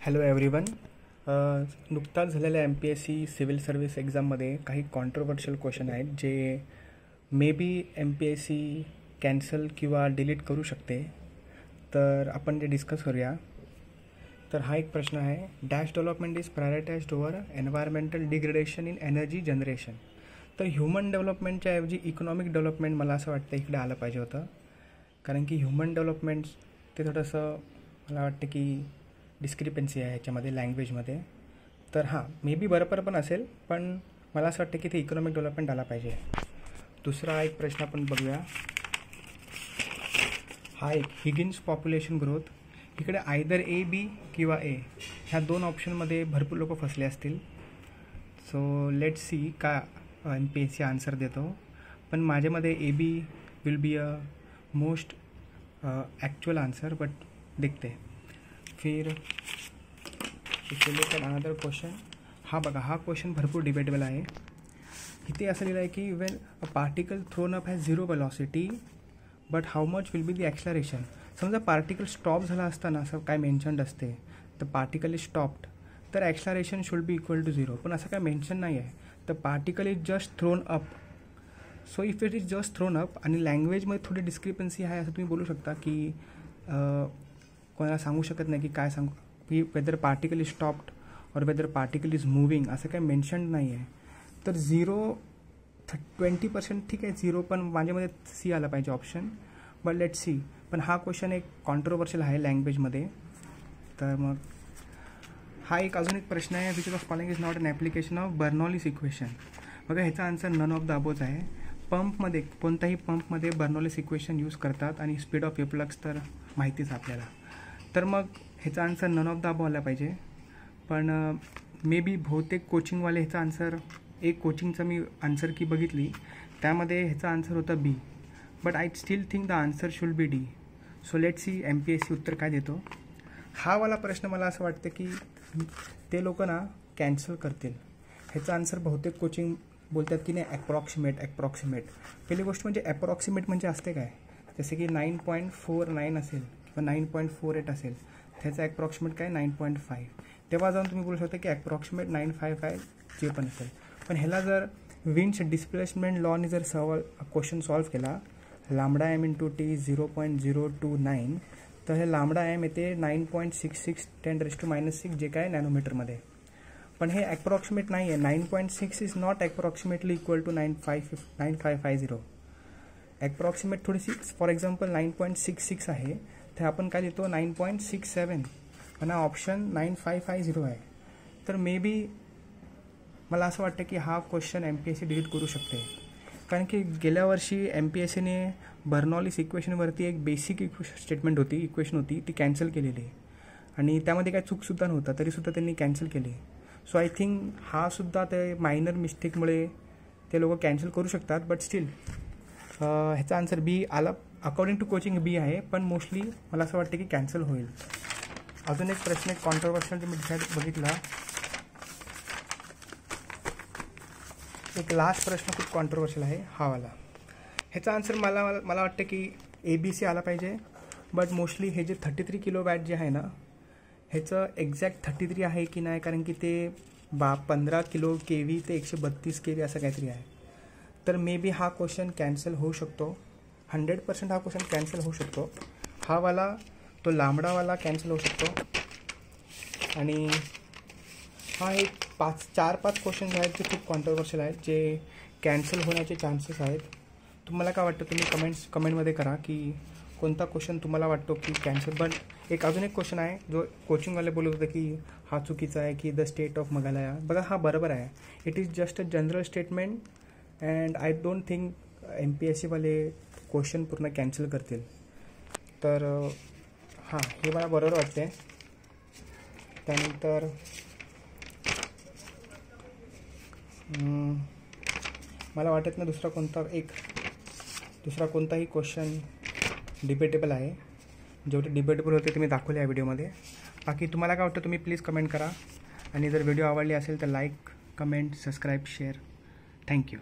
Hello everyone. नुकताच झालेल्या MPSC civil service एक्झाममध्ये काही कॉन्ट्रोवर्शियल क्वेश्चन आहेत जे मे बी MPSC कॅन्सल किंवा डिलीट करू शकते. तर आपण ते डिस्कस करूया. तर हा एक प्रश्न आहे, dash development is prioritised over environmental degradation in energy generation. तर ह्युमन डेव्हलपमेंटच्या ऐवजी इकॉनॉमिक डेव्हलपमेंट मला असं वाटतं इकडे आलं पाहिजे होतं, कारण की ह्युमन डेव्हलपमेंट ते थोडंसं मला वाटतं की डिस्क्रिपन्सी आहे ह्याच्यामध्ये लँग्वेजमध्ये. तर हां, मे बी बरोबर पण असेल, पण मला असं वाटतं की ते इकॉनॉमिक डेव्हलपमेंट आला पाहिजे. दुसरा एक प्रश्न आपण बघूया. हा एक हिगिन्स पॉप्युलेशन ग्रोथ. इकडे आयदर A, B किंवा A ह्या दोन ऑप्शनमध्ये भरपूर लोक फसले असतील. सो लेट्स सी का MPSC आन्सर देतो. पण माझ्यामध्ये AB will be a most actual answer, but देखते. फिर अनदर क्वेश्चन. हा बघा, हा क्वेश्चन भरपूर डिबेटेबल आहे. इथे असं लिहिलं आहे की when a particle thrown up has zero velocity but how much will be the acceleration. समजा पार्टिकल स्टॉप झाला असताना असं काय मेन्शन्ड असते, तर पार्टिकल इज स्टॉप्ड तर acceleration should be equal to zero. पण असं काय मेन्शन नाही आहे. तर particle is just thrown up. So if it is just thrown up आणि लँग्वेजमध्ये थोडी डिस्क्रिपन्सी आहे असं तुम्ही बोलू शकता की कोणाला सांगू शकत नाही की काय सांगू की वेदर पार्टिकल इज स्टॉप्ड और वेदर पार्टिकल इज मूविंग असं काही मेन्शन नाही आहे. तर 20% ठीक आहे, 0 पण माझ्यामध्ये C आला पाहिजे ऑप्शन, बट लेट सी. पण हा क्वेश्चन एक कॉन्ट्रोवर्शियल आहे लँग्वेजमध्ये. तर मग हा एक अजून एक प्रश्न आहे, which of following is not an application of Bernoulli's equation. बघा, ह्याचा answer none of the above आहे. पंपमध्ये कोणत्याही पंपमध्ये बर्नॉलिस इक्वेशन यूज करतात आणि स्पीड ऑफ एफ्लक्स तर माहितीच आपल्याला. तर मग ह्याचा answer none of the above आला पाहिजे. पण मे बी बहुतेक कोचिंगवाले ह्याचा आन्सर, एक कोचिंगचं मी आन्सर की बघितली त्यामध्ये ह्याचा आन्सर होता B, but I still think the answer should be D. So let see MPSC उत्तर काय देतो. हा वाला प्रश्न मला असं वाटतं की ते लोक ना कॅन्सल करतील. ह्याचा आन्सर बहुतेक कोचिंग बोलतात की नाही ॲप्रॉक्सिमेट. पहिली गोष्ट म्हणजे ॲप्रॉक्सिमेट म्हणजे असते काय, जसे की 9.49 असेल किंवा 9.48 असेल, त्याचं ॲप्रॉक्सिमेट काय 9.5. तेव्हा जाऊन तुम्ही बोलू शकता की ॲप्रॉक्सिमेट 955 जे पण असेल. पण ह्याला जर विंड्स डिस्प्लेसमेंट लॉने जर क्वेश्चन सॉल्व्ह केला, लॅम्बडा एम इंटू टी 0.029, तर हे लॅम्बडा एम येते 9.66 10⁻⁻6 जे काय नॅनोमीटरमध्ये. पण हे ॲप्रॉक्सिमेट नाही आहे. 9.6 is not approximately equal to 9550. Approximate थोडीशी, फॉर एक्झाम्पल 9.66 आहे, तर आपण काय देतो 9.67, पण हा ऑप्शन 9550 आहे. तर मे बी मला असं वाटतं की हा क्वेश्चन MPSC डिलीट करू शकते, कारण की गेल्या वर्षी MPSCने बर्नॉलिस इक्वेशनवरती एक बेसिक इक्वेशन होती ती कॅन्सल केलेली, आणि त्यामध्ये काय चूकसुद्धा नव्हता तरीसुद्धा त्यांनी कॅन्सल केली. सो आय थिंक हा सुद्धा ते मायनर मिस्टेकमुळे ते लोक कॅन्सल करू शकतात. बट स्टील ह्याचा आन्सर B आला, अकॉर्डिंग टू कोचिंग B आहे, पण मोस्टली मला असं वाटतं की कॅन्सल होईल. अजून एक प्रश्न एक कॉन्ट्रोवर्शियल मी बघितला. एक लास्ट प्रश्न खूप कॉन्ट्रोवर्शियल आहे हा वाला. ह्याचा आन्सर मला वाटतं की ABC आला पाहिजे, बट मोस्टली हे जे 33 किलोवॅट जे आहे ना, ह्याचं एक्झॅक्ट 33 आहे की नाही, कारण की ते 15 किलो KV ते 132 KV असं काहीतरी आहे. तर मे बी हा क्वेश्चन कॅन्सल होऊ शकतो. 100% हा क्वेश्चन कॅन्सल होऊ शकतो. हा वाला तो लांबडावाला कॅन्सल होऊ शकतो. आणि हा एक 4-5 क्वेश्चन्स आहेत जे खूप कॉन्ट्रोवर्शियल आहेत, जे कॅन्सल होण्याचे चान्सेस आहेत. तुम्हाला काय वाटतं, तुम्ही कमेंटमध्ये करा की कोणता क्वेश्चन तुम्हाला वाटतो की कॅन्सल. पण अजून एक क्वेश्चन आहे जो कोचिंगवाले बोलत होते की हा चुकीचा आहे की द स्टेट ऑफ मेघालया. बघा, हा बरोबर आहे. It is just a general statement and I don't think MPSCवाले क्वेश्चन पूर्ण कॅन्सल करतील. तर हां, हे मला बरोबर वाटते. त्यानंतर मला वाटत नाही दुसरा कोणताही क्वेश्चन डिबेटेबल आहे. जेवढे डिबेटेबल होते ते मी दाखवले या व्हिडिओमध्ये. बाकी तुम्हाला काय वाटतं तुम्ही प्लीज कमेंट करा, आणि जर व्हिडिओ आवडली असेल तर like, comment, subscribe, share. Thank you.